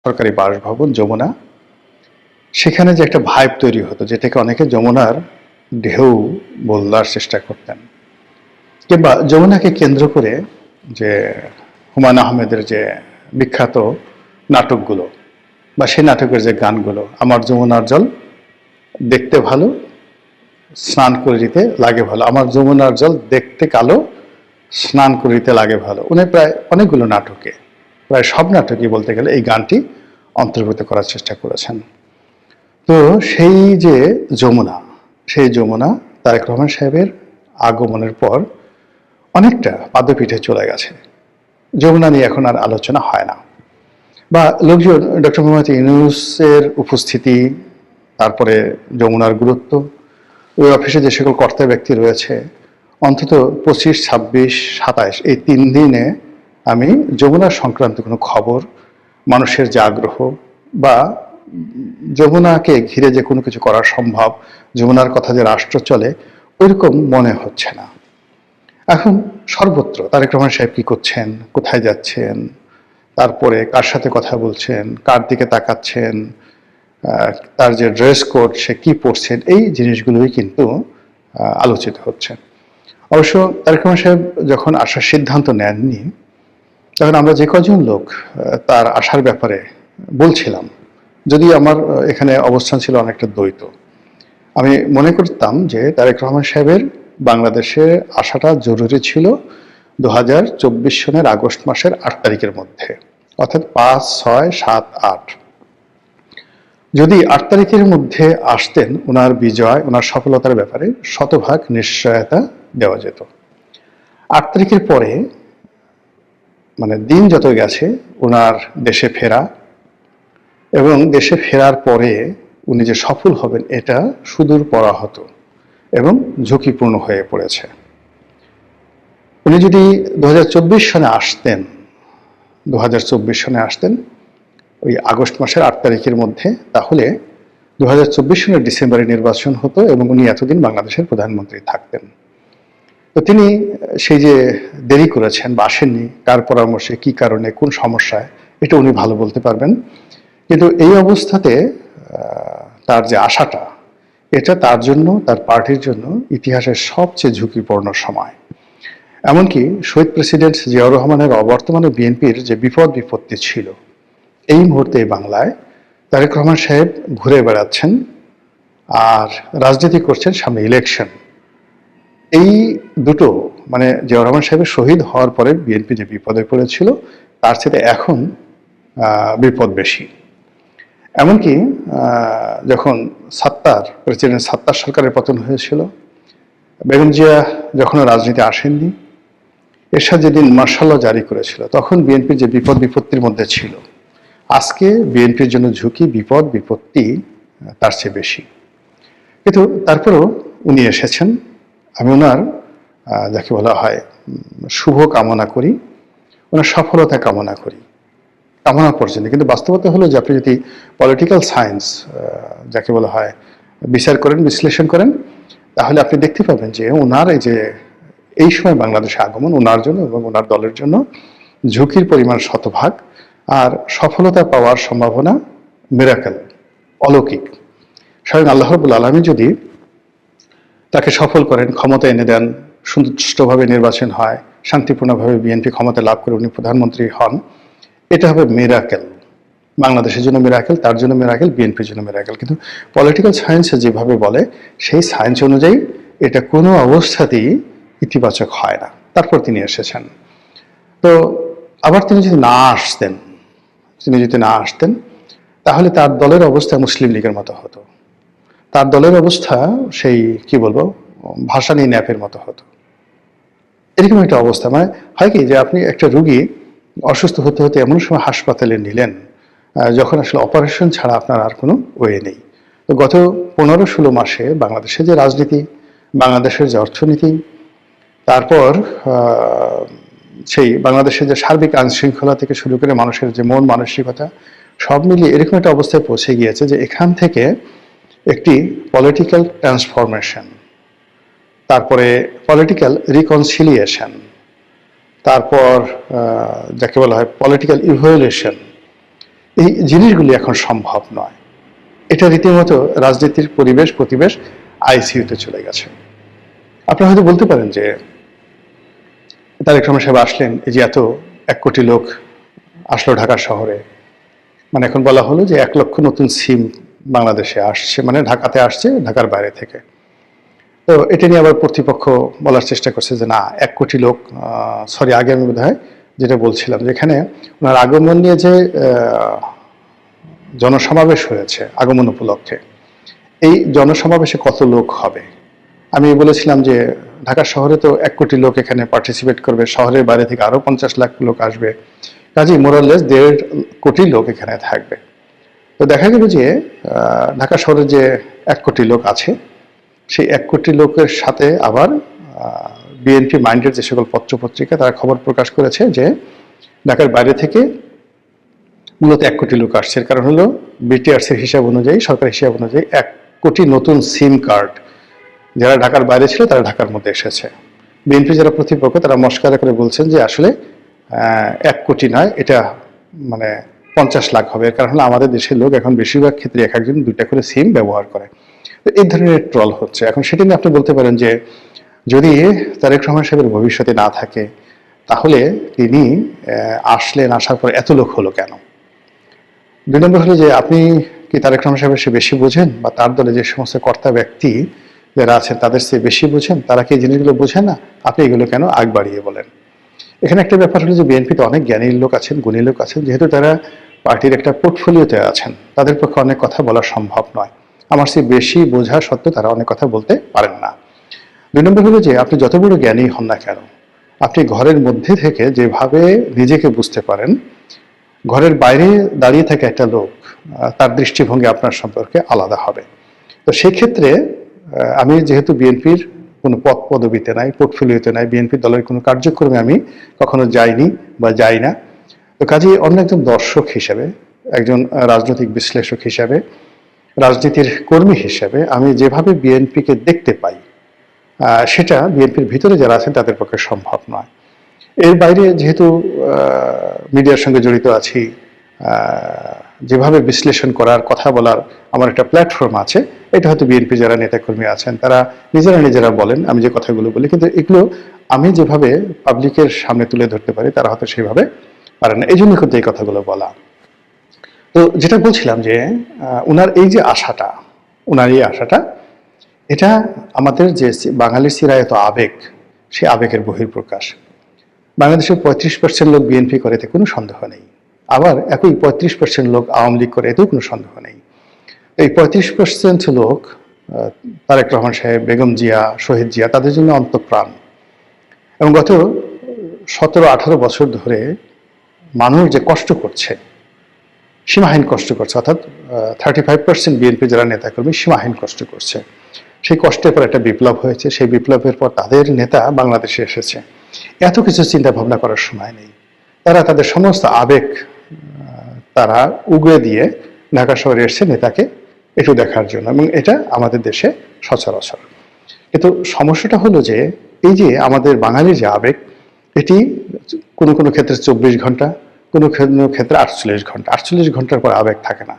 সরকারি বাসভবন যমুনা, সেখানে যে একটা ভাইব তৈরি হতো যেটাকে অনেকে যমুনার ঢেউ বলার চেষ্টা করতেন, কিংবা যমুনাকে কেন্দ্র করে যে হুমায়ুন আহমেদের যে বিখ্যাত নাটকগুলো বা সেই নাটকের যে গানগুলো, আমার যমুনার জল দেখতে ভালো, স্নান করে দিতে লাগে ভালো, আমার যমুনার জল দেখতে কালো, স্নান করে দিতে লাগে ভালো, উনি প্রায় অনেকগুলো নাটকে, প্রায় সব নাটকই বলতে গেলে এই গানটি অন্তর্ভুক্ত করার চেষ্টা করেছেন। তো সেই যে যমুনা, সেই যমুনা তারেক রহমান সাহেবের আগমনের পর অনেকটা পাদপীঠে চলে গেছে। যমুনা নিয়ে এখন আর আলোচনা হয় না, বা লোকজন ডক্টর মোহাম্মদ ইউনূসের উপস্থিতি, তারপরে যমুনার গুরুত্ব, ওই অফিসে যে সকল কর্তা ব্যক্তি রয়েছে, অন্তত 25, 26, 27 এই 3 দিনে আমি যমুনা সংক্রান্ত কোনো খবর, মানুষের যে আগ্রহ বা যমুনাকে ঘিরে যে কোনো কিছু করা সম্ভব, যমুনার কথা যে রাষ্ট্র চলে, ওইরকম মনে হচ্ছে না। এখন সর্বত্র তারেক রহমান সাহেব কি করছেন, কোথায় যাচ্ছেন, তারপরে কার সাথে কথা বলছেন, কার দিকে তাকাচ্ছেন, তার যে ড্রেস কোড, সে কি পরছেন, এই জিনিসগুলোই কিন্তু আলোচিত হচ্ছে। অবশ্য তারেক রহমান সাহেব যখন আসার সিদ্ধান্ত নেননি, তখন আমরা যে কজন লোক তার আসার ব্যাপারে বলছিলাম, যদি আমার এখানে অবস্থান ছিল অনেকটা দ্বৈত। আমি মনে করতাম যে তারেক রহমান সাহেবের বাংলাদেশে আসাটা জরুরি ছিল 2024 সনের আগস্ট মাসের 8 তারিখের মধ্যে, অর্থাৎ 5, 6, 7, 8। যদি 8 তারিখের মধ্যে আসতেন, ওনার বিজয়, ওনার সফলতার ব্যাপারে শতভাগ নিশ্চয়তা দেওয়া যেত। 8 তারিখের পরে মানে দিন যত গেছে, ওনার দেশে ফেরা এবং দেশে ফেরার পরে উনি যে সফল হবেন এটা সুদূর পরাহত এবং ঝুঁকিপূর্ণ হয়ে পড়েছে। উনি যদি 2024 সনে আসতেন, 2024 সনে আসতেন ওই আগস্ট মাসের 8 তারিখের মধ্যে, তাহলে 2024 সনের ডিসেম্বরে নির্বাচন হতো এবং উনি এতদিন বাংলাদেশের প্রধানমন্ত্রী থাকতেন। তো তিনি সেই যে দেরি করেছেন বা আসেননি, কার পরামর্শে, কি কারণে, কোন সমস্যায়, এটা উনি ভালো বলতে পারবেন। কিন্তু এই অবস্থাতে তার যে আশাটা, এটা তার জন্য, তার পার্টির জন্য ইতিহাসের সবচেয়ে ঝুঁকিপূর্ণ সময়। এমনকি শহীদ প্রেসিডেন্ট জিয়াউর রহমানের অবর্তমানে বিএনপির যে বিপদ বিপত্তি ছিল, এই মুহূর্তে বাংলায় তারেক রহমান সাহেব ঘুরে বেড়াচ্ছেন আর রাজনীতি করছেন, সামনে ইলেকশন। এই দুটো মানে জিয়াউর রহমান সাহেবের শহীদ হওয়ার পরে বিএনপি যে বিপদে পড়েছিল, তার সাথে এখন বিপদ বেশি। এমনকি যখন প্রেসিডেন্ট সাত্তার সরকারের পতন হয়েছিল, বেগম জিয়া যখন রাজনীতি আসেননি, এরশাদ যেদিন মার্শাল ল জারি করেছিল, তখন বিএনপি যে বিপদ বিপত্তির মধ্যে ছিল, আজকে বিএনপির জন্য ঝুঁকি, বিপদ বিপত্তি তার চেয়ে বেশি। কিন্তু তারপরেও উনি এসেছেন, আমি ওনার যাকে বলা হয় শুভ কামনা করি, ওনার সফলতা কামনা করি, কামনা পর্যন্ত। কিন্তু বাস্তবতা হলো যে আপনি যদি পলিটিক্যাল সায়েন্স যাকে বলা হয় বিচার করেন, বিশ্লেষণ করেন, তাহলে আপনি দেখতে পাবেন যে ওনার এই সময় বাংলাদেশে আগমন ওনার জন্য এবং ওনার দলের জন্য ঝুঁকির পরিমাণ শতভাগ, আর সফলতা পাওয়ার সম্ভাবনা মিরাকেল, অলৌকিক। স্বয়ং আল্লাহ রাব্বুল আলামিন যদি তাকে সফল করেন, ক্ষমতা এনে দেন, সুষ্ঠুভাবে নির্বাচন হয়, শান্তিপূর্ণভাবে বিএনপি ক্ষমতা লাভ করে উনি প্রধানমন্ত্রী হন, এটা হবে মিরাকেল। বাংলাদেশের জন্য মিরাকেল, তার জন্য মিরাকেল, বিএনপির জন্য মিরাকেল। কিন্তু পলিটিক্যাল সায়েন্সে যেভাবে বলে, সেই সায়েন্স অনুযায়ী এটা কোনো অবস্থাতেই ইতিবাচক হয় না। তারপর তিনি এসেছেন। তো আবার তিনি যদি না আসতেন, তাহলে তার দলের অবস্থা মুসলিম লীগের মতো হতো। তার দলের অবস্থা সেই কি বলবো, ভাসানী ন্যাপের মতো হতো। এরকম একটা অবস্থা। মানে হয় কি যে আপনি একটা রুগী অসুস্থ হতে হতে এমন সময় হাসপাতালে নিলেন যখন আসলে অপারেশন ছাড়া আপনার আর কোনো ওয়ে নেই। তো গত 15-16 মাসে বাংলাদেশের যে রাজনীতি, বাংলাদেশের যে অর্থনীতি, তারপর সেই বাংলাদেশের যে সার্বিক আইনশৃঙ্খলা থেকে শুরু করে মানুষের যে মন মানসিকতা, সব মিলিয়ে এরকম একটা অবস্থায় পৌঁছে গিয়েছে যে এখান থেকে একটি পলিটিক্যাল ট্রান্সফরমেশন, তারপরে পলিটিক্যাল রিকনসিলিয়েশন, তারপর যাকে বলা হয় পলিটিক্যাল ইভ্যালুয়েশন, এই জিনিসগুলি এখন সম্ভব নয়। এটা রীতিমতো রাজনীতির পরিবেশ আইসিইউতে চলে গেছে। আপনারা হয়তো বলতে পারেন যে তারেক রহমান সাহেব আসলেন, এই যে এত 1 কোটি লোক আসলো ঢাকা শহরে, মানে এখন বলা হলো যে 1 লক্ষ নতুন সিম বাংলাদেশে আসছে, মানে ঢাকাতে আসছে ঢাকার বাইরে থেকে। তো এটা নিয়ে আবার কর্তৃপক্ষ বলার চেষ্টা করছে যে না, 1 কোটি লোক, সরি আগে আমি বোধহয় যেটা বলছিলাম, যেখানে ওনার আগমন নিয়ে যে জনসমাবেশ হয়েছে আগমন উপলক্ষে, এই জনসমাবেশে কত লোক হবে। আমি বলেছিলাম যে ঢাকা শহরে তো 1 কোটি লোক এখানে পার্টিসিপেট করবে, শহরের বাইরে থেকে আরো 50 লাখ লোক আসবে, কাজেই মোরাললেস 1.5 কোটি লোক এখানে থাকবে। তো দেখা গেল যে ঢাকা শহরে যে 1 কোটি লোক আছে, সেই 1 কোটি লোকের সাথে আবার বিএনপি মাইন্ডের যে সকল পত্রপত্রিকা তারা খবর প্রকাশ করেছে যে ঢাকার বাইরে থেকে মূলত 1 কোটি লোক আসছে। এর কারণ হলো বিটিআরসির হিসাব অনুযায়ী, সরকারি হিসাব অনুযায়ী 1 কোটি নতুন সিম কার্ড যারা ঢাকার বাইরে ছিল তারা ঢাকার মধ্যে এসেছে। বিএনপি যারা প্রতিপক্ষ তারা মস্কারা করে বলছেন যে আসলে 1 কোটি নয়, এটা মানে 50 লাখ হবে। এর কারণ হলো আমাদের দেশের লোক এখন বেশিরভাগ ক্ষেত্রে এক একজন 2টা করে সিম ব্যবহার করে। তো এই ধরনের ট্রল হচ্ছে। এখন সেটা নিয়ে আপনি বলতে পারেন যে যদি তারেক রহমান সাহেবের ভবিষ্যতে না থাকে, তাহলে তিনি আসলেন, আসার পর এত লোক হলো কেন? 2 নম্বর হলো যে আপনি কি তারেক রহমান সাহেবের চেয়ে বেশি বোঝেন, বা তার দলে যে সমস্ত কর্তা ব্যক্তি যারা আছেন তাদের চেয়ে বেশি বোঝেন? তারা কি এই জিনিসগুলো বোঝে না? আপনি এগুলো কেন আগ বাড়িয়ে বলেন? এখানে একটা ব্যাপার হলো যে বিএনপিতে অনেক জ্ঞানী লোক আছেন, গুণী লোক আছেন, যেহেতু তারা পার্টির একটা পোর্টফোলিওতে আছেন, তাদের পক্ষে অনেক কথা বলা সম্ভব নয়। আমার চেয়ে বেশি বোঝা সত্ত্বেও তারা অনেক কথা বলতে পারেন না। 2 নম্বর হলো যে আপনি যত বড় জ্ঞানী হন না কেন, আপনি ঘরের মধ্যে থেকে যেভাবে নিজেকে বুঝতে পারেন, ঘরের বাইরে দাঁড়িয়ে থাকা একটা লোক তার দৃষ্টিভঙ্গি আপনার সম্পর্কে আলাদা হবে। তো সেক্ষেত্রে আমি যেহেতু বিএনপির কোনো পদ পদবিতে নাই, পোর্টফোলিওতে নাই, বিএনপি দলের কোনো কার্যক্রমে আমি কখনো যাইনি বা যাই না, তো কাজেই অন্য একজন দর্শক হিসেবে, একজন রাজনৈতিক বিশ্লেষক হিসেবে, রাজনীতির কর্মী হিসেবে আমি যেভাবে বিএনপিকে দেখতে পাই, সেটা বিএনপির ভিতরে যারা আছেন তাদের পক্ষে সম্ভব নয়। এর বাইরে যেহেতু মিডিয়ার সঙ্গে জড়িত আছি, যেভাবে বিশ্লেষণ করার, কথা বলার আমার একটা প্ল্যাটফর্ম আছে, এটা হয়তো বিএনপি যারা নেতাকর্মী আছেন তারা নিজেরা বলেন, আমি যে কথাগুলো বলি, কিন্তু এগুলো আমি যেভাবে পাবলিকের সামনে তুলে ধরতে পারি তারা হয়তো সেভাবে পারে না। এই জন্য কিন্তু এই কথাগুলো বলা। তো যেটা বলছিলাম যে উনার এই যে আশাটা, এটা আমাদের যে বাঙালির চিরায়ত আবেগ, সেই আবেগের বহিঃপ্রকাশ। বাংলাদেশের 35% লোক বিএনপি করে, এতে কোনো সন্দেহ নেই। আবার একই 35% লোক আওয়ামী লীগ করে, এতেও কোনো সন্দেহ নেই। এই 35% লোক তারেক রহমান সাহেব, বেগম জিয়া, শহীদ জিয়া, তাদের জন্য অন্তঃপ্রাণ। এবং গত 17-18 বছর ধরে মানুষ যে কষ্ট করছে, সীমাহীন কষ্ট করছে, অর্থাৎ 35% বিএনপি যারা নেতাকর্মী সীমাহীন কষ্ট করছে। সেই কষ্টের পর একটা বিপ্লব হয়েছে, সেই বিপ্লবের পর তাদের নেতা বাংলাদেশে এসেছে। এত কিছু চিন্তা ভাবনা করার সময় নেই। তারা তাদের সমস্ত আবেগ তারা উগড়ে দিয়ে ঢাকা শহরে এসছে নেতাকে একটু দেখার জন্য, এবং এটা আমাদের দেশে সচরাচর। কিন্তু সমস্যাটা হলো যে এই যে আমাদের বাঙালির যে আবেগ, এটি কোনো কোনো ক্ষেত্রে 24 ঘন্টা, কোনো ক্ষেত্রে 48 ঘন্টা। 48 ঘন্টার পর আবেগ থাকে না।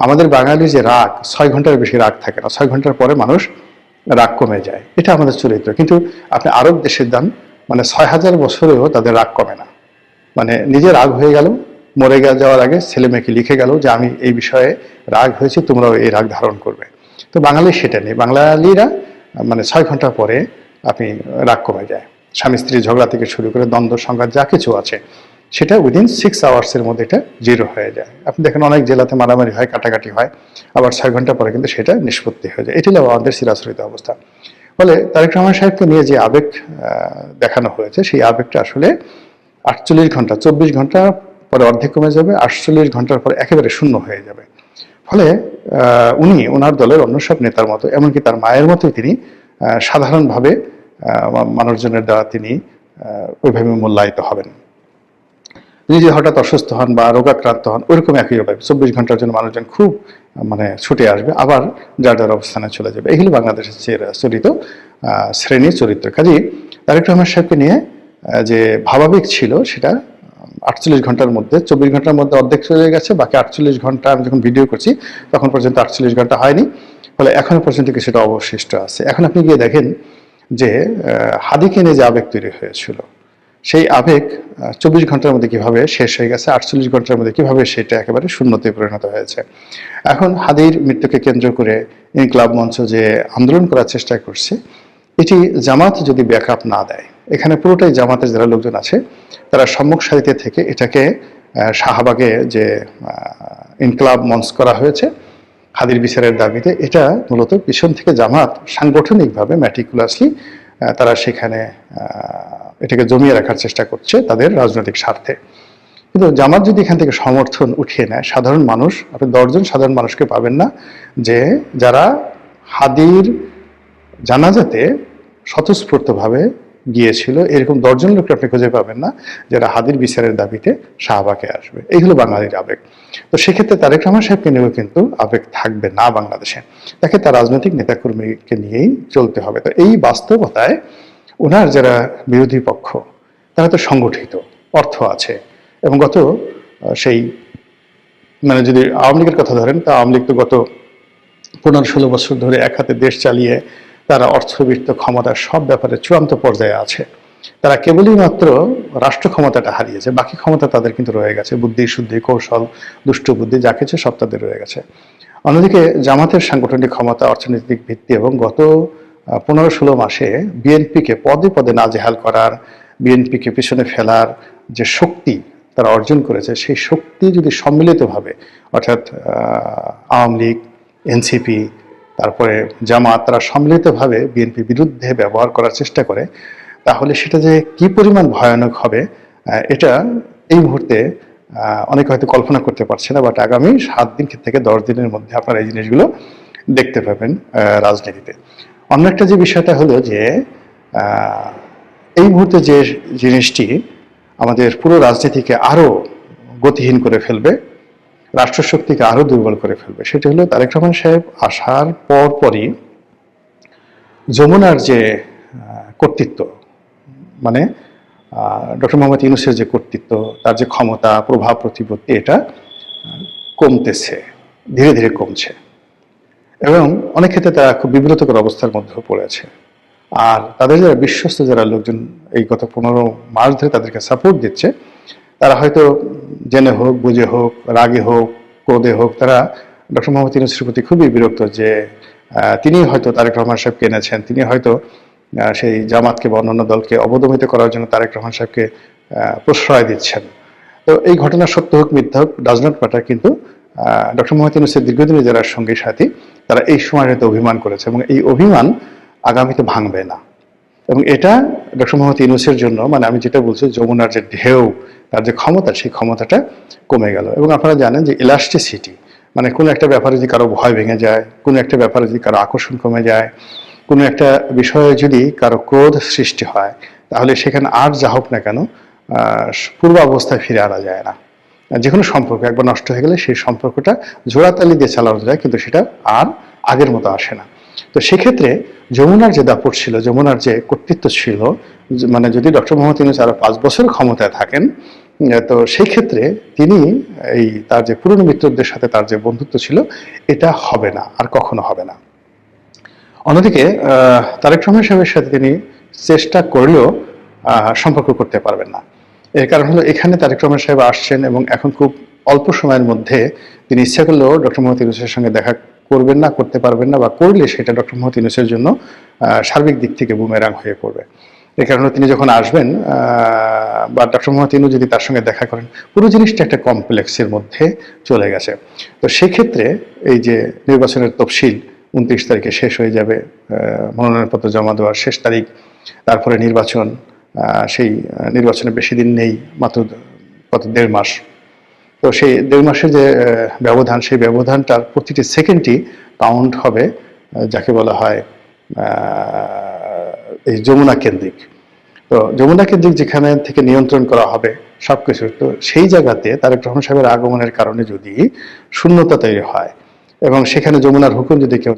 আমাদের বাঙালির যে রাগ, 6 ঘন্টার বেশি রাগ থাকে না। 6 ঘন্টার পরে মানুষ রাগ কমে যায়, এটা আমাদের চরিত্র। কিন্তু আপনি আরব দেশের দান, মানে 6000 বছরেও তাদের রাগ কমে না। মানে নিজে রাগ হয়ে গেল, মরে যাওয়ার আগে ছেলে মেয়েকে লিখে গেল যে আমি এই বিষয়ে রাগ হয়েছি, তোমরাও এই রাগ ধারণ করবে। তো বাঙালির সেটা নেই। বাঙালিরা মানে 6 ঘন্টা পরে আপনি রাগ কমে যায়। স্বামী স্ত্রী ঝগড়া থেকে শুরু করে দ্বন্দ্ব সংঘাত যা কিছু আছে, সেটা উইদিন 6 আওয়ার্সের মধ্যে এটা 0 হয়ে যায়। আপনি দেখেন অনেক জেলাতে মারামারি হয়, কাটাকাটি হয়, আবার 6 ঘন্টা পরে কিন্তু সেটা নিষ্পত্তি হয়ে যায়। এটি হলো আমাদের চিরাচরিত অবস্থা। ফলে তারেক রহমান সাহেবকে নিয়ে যে আবেগ দেখানো হয়েছে, সেই আবেগটা আসলে 48 ঘন্টা, 24 ঘন্টা পরে অর্ধেক কমে যাবে, 48 ঘন্টার পর একেবারে শূন্য হয়ে যাবে। ফলে উনি ওনার দলের অন্য সব নেতার মতো, এমনকি তার মায়ের মতোই তিনি সাধারণভাবে মানুষজনের দ্বারা তিনি ওইভাবে মূল্যায়িত হবেন। তিনি যদি হঠাৎ অসুস্থ হন বা রোগাক্রান্ত হন, ওইরকম একইভাবে 24 ঘন্টার জন্য মানুষজন খুব মানে ছুটে আসবে, আবার যার যার অবস্থানে চলে যাবে। এগুলো বাংলাদেশের চরিত শ্রেণীর চরিত্র। কাজেই তারেক রহমান সাহেবকে নিয়ে যে ভাবাবেগ ছিল, সেটা 48 ঘন্টার মধ্যে 24 ঘন্টার মধ্যে অর্ধেক চলে গেছে, বাকি 48 ঘন্টা আমি যখন ভিডিও করছি তখন পর্যন্ত 48 ঘন্টা হয়নি, ফলে এখনো পর্যন্ত কিছুটা অবশিষ্ট আছে। এখন আপনি গিয়ে দেখেন যে হাদিকে নিয়ে যে আবেগ তৈরি হয়েছিল, সেই আবেগ 24 ঘন্টার মধ্যে কিভাবে শেষ হয়ে গেছে, 48 ঘন্টার মধ্যে কিভাবে সেটা একেবারে শূন্যতে পরিণত হয়েছে। এখন হাদির মৃত্যুকে কেন্দ্র করে ইনকিলাব মঞ্চ যে আন্দোলন করার চেষ্টা করছে, এটি জামাত যদি ব্যাকআপ না দেয়, এখানে পুরোটাই জামাতের যারা লোকজন আছে তারা সম্মুখ সারিতে থেকে এটাকে শাহবাগে যে ইনকিলাব মঞ্চ করা হয়েছে হাদির বিচারের দাবিতে, এটা মূলত পিছন থেকে জামাত সাংগঠনিকভাবে ম্যাটিকুলাসলি তারা সেখানে এটাকে জমিয়ে রাখার চেষ্টা করছে তাদের রাজনৈতিক স্বার্থে। কিন্তু জামাত যদি এখান থেকে সমর্থন উঠিয়ে নেয়, সাধারণ মানুষ, আপনি 10 জন সাধারণ মানুষকে পাবেন না যে যারা হাদির জানাজাতে স্বতঃস্ফূর্তভাবে গিয়েছিল, এরকম 10 জন লোককে আপনি খুঁজে পাবেন না যারা হাদির বিচারের দাবিতে শাহবাগে আসবে। এই হলো বাঙালির আবেগ। তো সেক্ষেত্রে তারেক রহমান সাহেবকে নিয়েও কিন্তু আবেগ থাকবে না বাংলাদেশে, তাকে তার রাজনৈতিক নেতাকর্মীকে নিয়েই চলতে হবে। তো এই বাস্তবতায় ওনার যারা বিরোধী পক্ষ তারা তো সংগঠিত, অর্থ আছে, এবং গত সেই মানে যদি আওয়ামী লীগের কথা ধরেন, তা আওয়ামী লীগ তো গত 15-16 বছর ধরে এক হাতে দেশ চালিয়ে তারা অর্থবিত্ত ক্ষমতার সব ব্যাপারে চূড়ান্ত পর্যায়ে আছে। তারা কেবলই মাত্র রাষ্ট্র ক্ষমতাটা হারিয়েছে, বাকি ক্ষমতা তাদের কিন্তু রয়ে গেছে, বুদ্ধি শুদ্ধি কৌশল দুষ্ট বুদ্ধি যা কিছু সব তাদের রয়ে গেছে। অন্যদিকে জামাতের সাংগঠনিক ক্ষমতা, অর্থনৈতিক ভিত্তি এবং গত 15-16 মাসে বিএনপিকে পদে পদে নাজেহাল করার, বিএনপিকে পিছনে ফেলার যে শক্তি তারা অর্জন করেছে, সেই শক্তি যদি সম্মিলিতভাবে অর্থাৎ আওয়ামী লীগ, এনসিপি, তারপরে জামাত, তারা সম্মিলিতভাবে বিএনপি বিরুদ্ধে ব্যবহার করার চেষ্টা করে, তাহলে সেটা যে কি পরিমাণ ভয়ানক হবে এটা এই মুহূর্তে অনেকে হয়তো কল্পনা করতে পারছে না, বাট আগামী 7 দিন থেকে 10 দিনের মধ্যে আপনারা এই জিনিসগুলো দেখতে পাবেন রাজনীতিতে। অন্য একটা যে বিষয়টা হলো যে এই মুহূর্তে যে জিনিসটি আমাদের পুরো রাজনীতিকে আরো গতিহীন করে ফেলবে, রাষ্ট্রশক্তিকে আরো দুর্বল করে ফেলবে, সেটা হলো তারেক রহমান সাহেব আসার পরই যমুনার যে কর্তৃত্ব, মানে ডক্টর মোহাম্মদ ইউনূসের যে কর্তৃত্ব, তার যে ক্ষমতা, প্রভাব প্রতিপত্তি, এটা কমতেছে, ধীরে ধীরে কমছে, এবং অনেক ক্ষেত্রে তারা খুব বিব্রতকর অবস্থার মধ্যেও পড়েছে। আর তাদের যারা বিশ্বস্ত যারা লোকজন এই গত 15 মাস ধরে তাদেরকে সাপোর্ট দিচ্ছে, তারা হয়তো জেনে হোক, বুঝে হোক, রাগে হোক, ক্রোধে হোক, তারা ডক্টর মোহাম্মদ ইউনূসের প্রতি খুবই বিরক্ত যে তিনি হয়তো তারেক রহমান সাহেবকে এনেছেন, তিনি হয়তো সেই জামাতকে বা অন্যান্য দলকে অবদমিত করার জন্য তারেক রহমান সাহেবকে প্রশ্রয় দিচ্ছেন। তো এই ঘটনা সত্য হোক মিথ্যা হোক ডাজ নট ম্যাটার, কিন্তু ডক্টর মোহাম্মদ ইউনূসের দীর্ঘদিনের যারা সঙ্গী সাথী তারা এই সময়টাতে অভিমান করেছে, এবং এই অভিমান আগামীতে ভাঙবে না। এবং এটা ডক্টর মোহাম্মদ ইউনূসের জন্য, মানে আমি যেটা বলছি, যমুনার যে ঢেউ, তার যে ক্ষমতা, সেই ক্ষমতাটা কমে গেল। এবং আপনারা জানেন যে ইলাস্টিসিটি, মানে কোনো একটা ব্যাপারে যদি কারো ভয় ভেঙে যায়, কোনো একটা ব্যাপারে যদি কারো আকর্ষণ কমে যায়, কোনো একটা বিষয়ে যদি কারো ক্রোধ সৃষ্টি হয়, তাহলে সেখানে আর যা হোক না কেন পূর্ব অবস্থায় ফিরে আনা যায় না। যে কোনো সম্পর্ক একবার নষ্ট হয়ে গেলে সেই সম্পর্কটা জোড়াতালি দিয়ে চালানো যায়, কিন্তু সেটা আর আগের মতো আসে না। তো সেক্ষেত্রে যমুনার যে দাপট ছিল, যমুনার যে কর্তৃত্ব ছিল, মানে যদি ডক্টর মোহাম্মদ ইউনূস আরো 5 বছর ক্ষমতায় থাকেন, তো সেই ক্ষেত্রে তিনি এই তার যে পুরনো মিত্রদের সাথে তার যে বন্ধুত্ব ছিল, এটা হবে না, আর কখনো হবে না। অন্যদিকে তারেক রহমান সাহেবের সাথে তিনি চেষ্টা করলেও সম্পর্ক করতে পারবেন না। এর কারণ হলো এখানে তারেক রহমান সাহেব আসছেন এবং এখন খুব অল্প সময়ের মধ্যে তিনি ইচ্ছা করলেও ডক্টর মোহাম্মদ ইউনূসের সঙ্গে দেখা করবেন না, করতে পারবেন না, বা করলে সেটা ডক্টর মোহাম্মদ ইউনূসের জন্য সার্বিক দিক থেকে বুমেরাং হয়ে পড়বে। এর কারণে তিনি যখন আসবেন বা ডক্টর মোহাম্মদ ইউনূস যদি তার সঙ্গে দেখা করেন, পুরো জিনিসটা একটা কমপ্লেক্সের মধ্যে চলে গেছে। তো সেক্ষেত্রে এই যে নির্বাচনের তফসিল 29 তারিখে শেষ হয়ে যাবে, মনোনয়নপত্র জমা দেওয়ার শেষ তারিখ, তারপরে নির্বাচন, সেই নির্বাচনে বেশি দিন নেই, মাত্র কত 1.5 মাস। তো সেই 1.5 মাসের যে ব্যবধান, সেই ব্যবধানটার প্রতিটি সেকেন্ডই কাউন্ট হবে, যাকে বলা হয় এই যমুনা কেন্দ্রিক। তো যমুনা কেন্দ্রিক যেখানে থেকে নিয়ন্ত্রণ করা হবে সবকিছু, তো সেই জায়গাতে তারেক রহমান সাহেবের আগমনের কারণে যদি শূন্যতা তৈরি হয় এবং সেখানে যমুনার হুকুম যদি কেউ